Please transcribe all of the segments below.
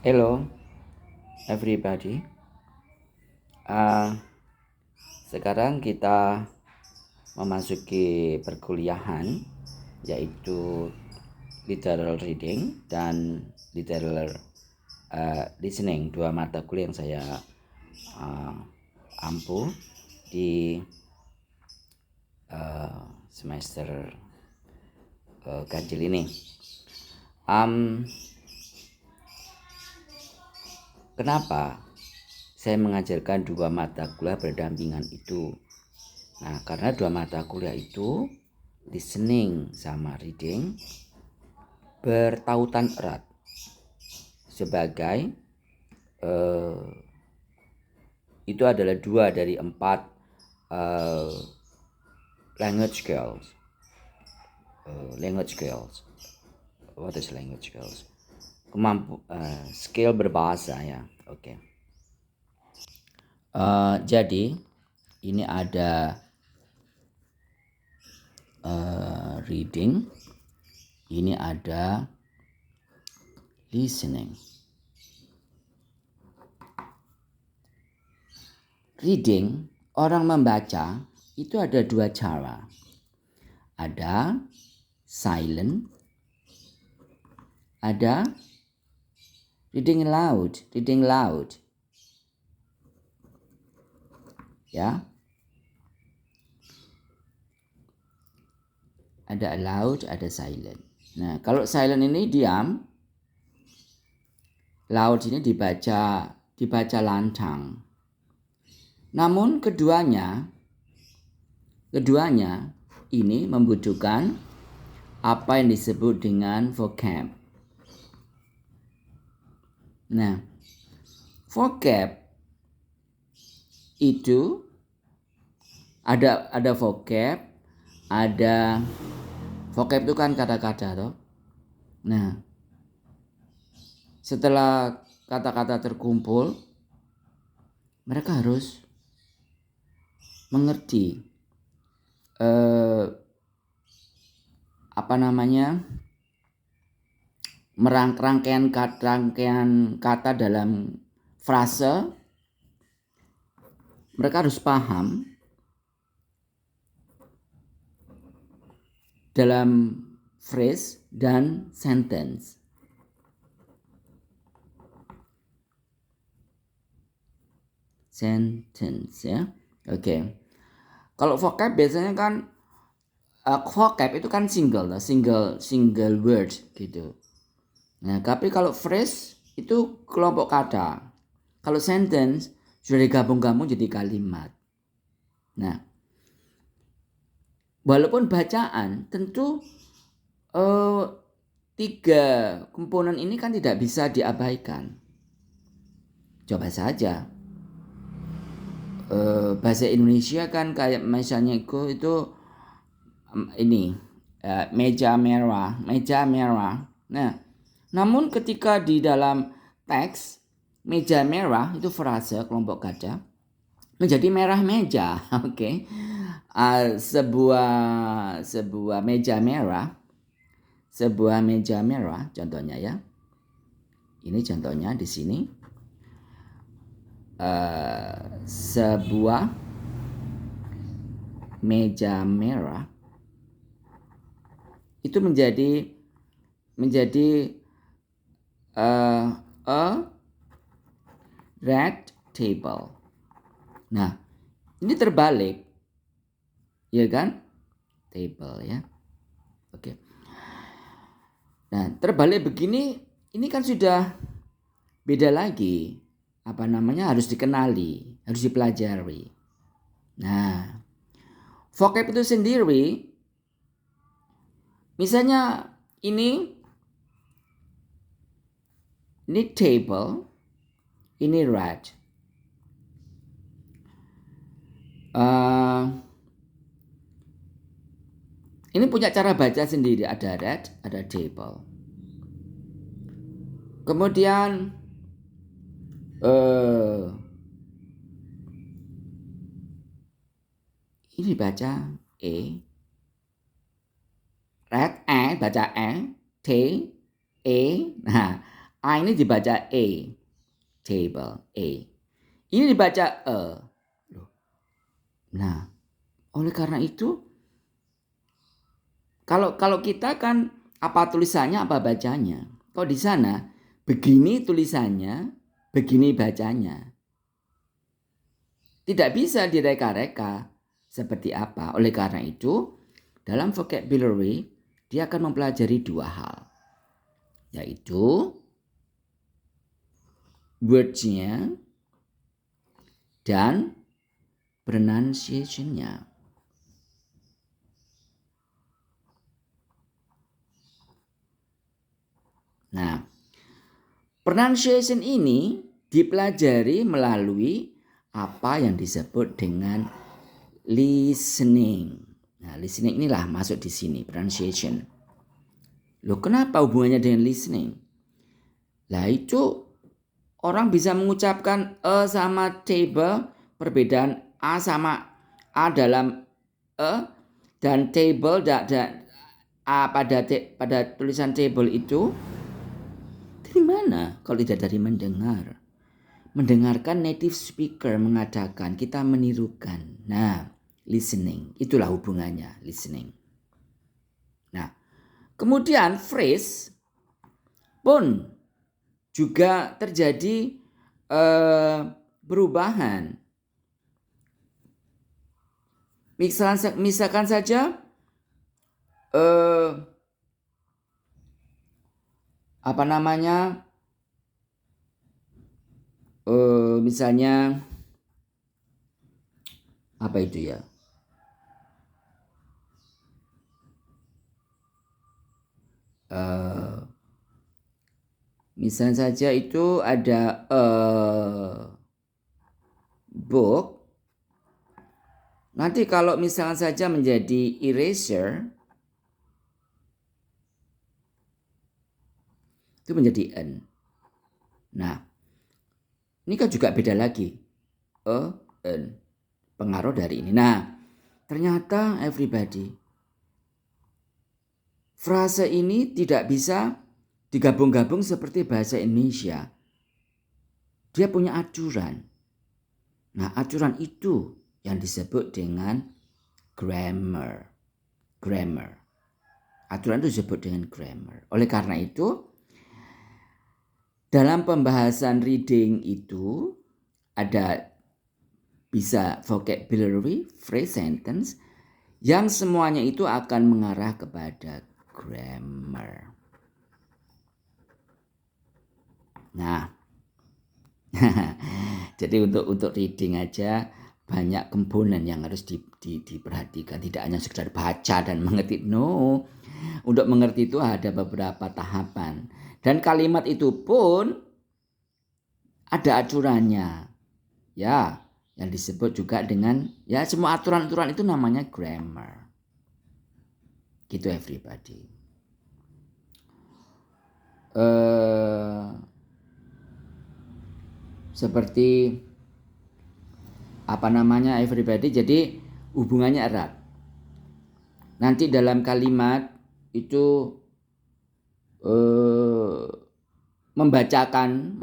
Hello everybody. Uh, Sekarang kita memasuki perkuliahan yaitu literal reading dan literal listening, dua mata kuliah yang saya ampu di semester ganjil ini. Kenapa saya mengajarkan dua mata kuliah berdampingan itu? Nah, karena dua mata kuliah itu, listening sama reading, bertautan erat sebagai itu adalah dua dari empat language skills. What is language skills? Skill berbahasa ya. Oke. Jadi ini ada reading, ini ada listening. Reading, orang membaca itu ada dua cara. Ada silent, ada reading loud. Ya. Ada loud, ada silent. Nah, kalau silent ini diam, loud ini dibaca lantang. Namun keduanya ini membutuhkan apa yang disebut dengan vocab. Nah, vocab itu ada vocab, ada vocab itu kan kata-kata toh. Nah, setelah kata-kata terkumpul, mereka harus mengerti rangkaian kata dalam frase. Mereka harus paham dalam phrase dan sentence. Ya. Oke. Kalau vocab biasanya kan vocab itu kan single word gitu. Nah, tapi kalau phrase itu kelompok kata. Kalau sentence sudah digabung-gabung jadi kalimat. Nah, walaupun bacaan tentu tiga komponen ini kan tidak bisa diabaikan. Coba saja bahasa Indonesia kan kayak misalnya itu ini meja merah. Nah, namun ketika di dalam teks meja merah itu frase kelompok kata menjadi merah meja. Oke. Sebuah meja merah contohnya ya. Ini contohnya di sini. Sebuah meja merah itu menjadi a red table. Nah, ini terbalik, ya kan? Table ya. Oke. Nah, terbalik begini, ini kan sudah beda lagi. Harus dikenali, harus dipelajari. Nah, vocab itu sendiri, misalnya ini table, ini red. Ini punya cara baca sendiri, ada red, ada table. Kemudian ini baca red, baca T, E. Nah, A ini dibaca E, table, E. Ini dibaca E. Nah, oleh karena itu, kalau kita kan apa tulisannya, apa bacanya. Kalau di sana, begini tulisannya, begini bacanya. Tidak bisa direka-reka seperti apa. Oleh karena itu, dalam vocabulary, dia akan mempelajari dua hal. Yaitu words-nya dan pronunciation-nya. Nah, pronunciation ini dipelajari melalui apa yang disebut dengan listening. Nah, listening inilah masuk di sini, pronunciation. Loh, kenapa hubungannya dengan listening? Lah itu orang bisa mengucapkan E sama table, perbedaan A sama A dalam E dan table dan A pada tulisan table itu dari mana kalau tidak dari mendengar? Mendengarkan native speaker mengatakan, kita menirukan. Nah, listening, itulah hubungannya, listening. Nah, kemudian phrase pun juga terjadi perubahan. Misalkan saja misalnya apa itu ya? Misalnya saja itu ada book. Nanti kalau misalnya saja menjadi eraser, itu menjadi N. Nah, ini kan juga beda lagi. N. Pengaruh dari ini. Nah, ternyata everybody, frase ini tidak bisa digabung-gabung seperti bahasa Indonesia. Dia punya aturan. Nah, aturan itu yang disebut dengan grammar. Grammar. Aturan itu disebut dengan grammar. Oleh karena itu, dalam pembahasan reading itu ada bisa vocabulary, phrase, sentence yang semuanya itu akan mengarah kepada grammar. Nah, jadi untuk reading aja banyak komponen yang harus diperhatikan. Tidak hanya sekedar baca dan mengerti. No, untuk mengerti itu ada beberapa tahapan. Dan kalimat itu pun ada aturannya. Ya, yang disebut juga dengan, ya semua aturan-aturan itu namanya grammar. Gitu everybody. Seperti everybody, jadi hubungannya erat. Nanti dalam kalimat itu membacakan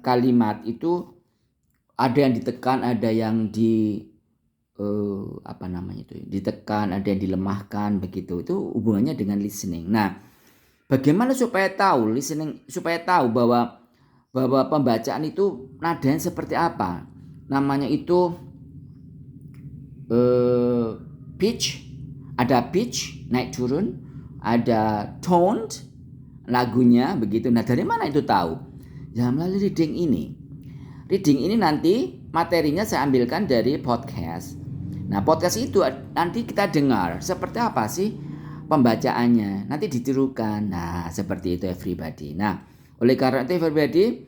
kalimat itu ada yang ditekan, ada yang ditekan, ada yang dilemahkan, begitu. Itu hubungannya dengan listening. Nah, bagaimana supaya tahu listening, supaya tahu bahwa pembacaan itu nadanya seperti apa? Namanya itu pitch, ada pitch naik turun, ada toned lagunya begitu. Nah, dari mana itu tahu? Ya melalui reading ini. Reading ini nanti materinya saya ambilkan dari podcast. Nah, podcast itu nanti kita dengar seperti apa sih pembacaannya. Nanti ditirukan. Nah, seperti itu everybody. Nah, oleh karena itu everybody,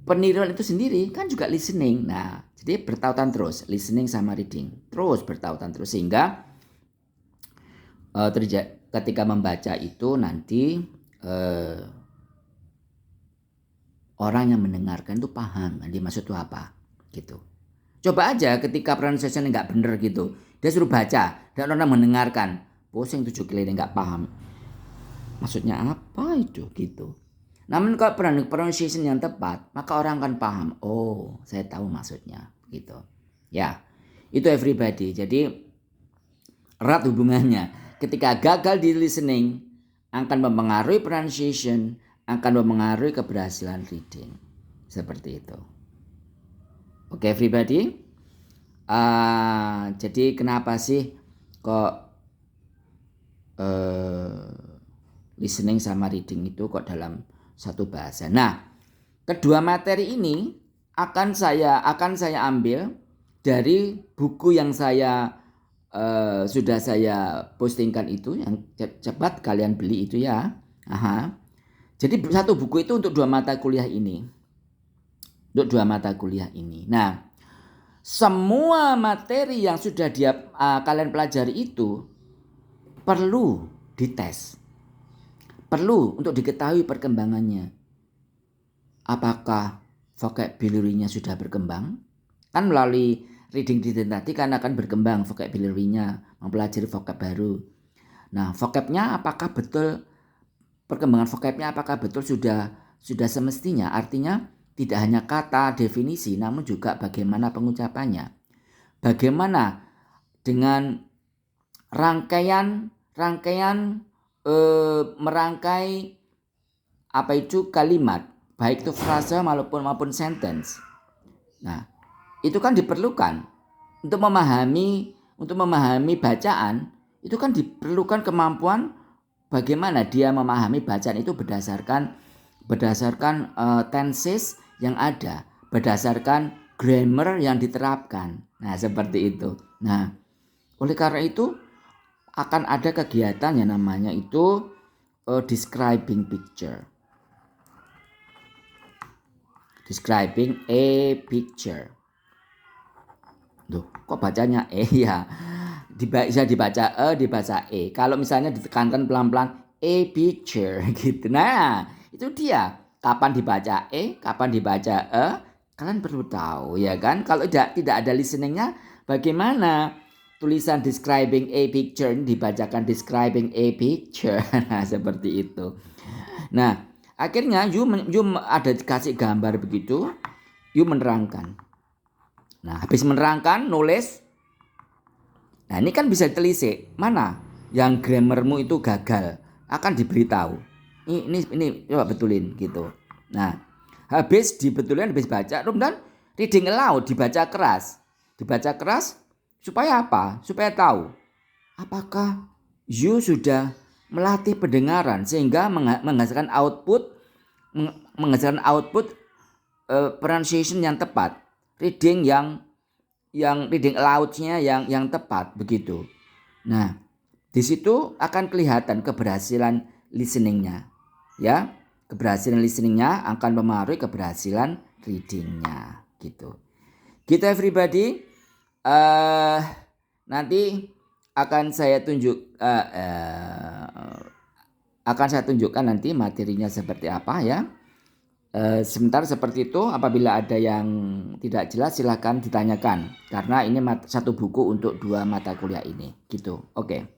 peniruan itu sendiri kan juga listening. Nah, jadi bertautan terus, listening sama reading terus bertautan terus, sehingga ketika membaca itu nanti orang yang mendengarkan itu paham yang dimaksud itu apa gitu. Coba aja ketika pronunciation nggak bener gitu, dia suruh baca dan orang mendengarkan, pusing 7 keliling nggak paham. maksudnya apa itu gitu. Namun kalau pronunciation yang tepat, maka orang akan paham, oh saya tahu maksudnya gitu. Ya, itu everybody. Jadi erat hubungannya. Ketika gagal di listening akan mempengaruhi pronunciation, akan mempengaruhi keberhasilan reading. Seperti itu. Oke, everybody. Jadi kenapa sih kok listening sama reading itu kok dalam satu bahasa? Nah, kedua materi ini akan saya ambil dari buku yang sudah saya postingkan itu, yang cepat kalian beli itu ya. Jadi satu buku itu untuk dua mata kuliah ini. Nah, semua materi yang sudah kalian pelajari itu perlu dites. Perlu untuk diketahui perkembangannya. Apakah vocabulary-nya sudah berkembang? Kan melalui reading tadi kan akan berkembang vocabulary-nya, mempelajari vocab baru. Nah, vocab-nya apakah betul, perkembangan vocab-nya apakah betul sudah semestinya? Artinya tidak hanya kata, definisi, namun juga bagaimana pengucapannya. Bagaimana dengan merangkai apa itu kalimat, baik itu frasa maupun sentence. Nah, itu kan diperlukan untuk memahami bacaan. Itu kan diperlukan kemampuan bagaimana dia memahami bacaan itu berdasarkan tenses yang ada, berdasarkan grammar yang diterapkan. Nah, seperti itu. Nah, oleh karena itu akan ada kegiatan yang namanya itu describing picture. Describing a picture. Duh, kok bacanya ya? Bisa dibaca dibaca Kalau misalnya ditekankan pelan-pelan a picture gitu. Nah, itu dia. Kapan dibaca kapan dibaca kalian perlu tahu ya kan. Kalau tidak ada listeningnya, bagaimana tulisan describing a picture dibacakan describing a picture. Nah, seperti itu. Nah, akhirnya you ada dikasih gambar begitu, you menerangkan. Nah, habis menerangkan, nulis. Nah, ini kan bisa ditelisik. Mana yang grammarmu itu gagal, akan diberitahu. Ini coba betulin gitu. Nah, habis dibetulin, habis baca, kemudian reading aloud, dibaca keras. Dibaca keras supaya apa? Supaya tahu apakah you sudah melatih pendengaran sehingga menghasilkan output pronunciation yang tepat, reading reading aloud-nya yang tepat begitu. Nah, di situ akan kelihatan keberhasilan listening-nya. Ya, keberhasilan listening-nya akan mempengaruhi keberhasilan reading-nya gitu. Gitu everybody. Nanti akan saya tunjukkan nanti materinya seperti apa ya. Sebentar seperti itu. Apabila ada yang tidak jelas silahkan ditanyakan, karena ini satu buku untuk dua mata kuliah ini gitu. Oke.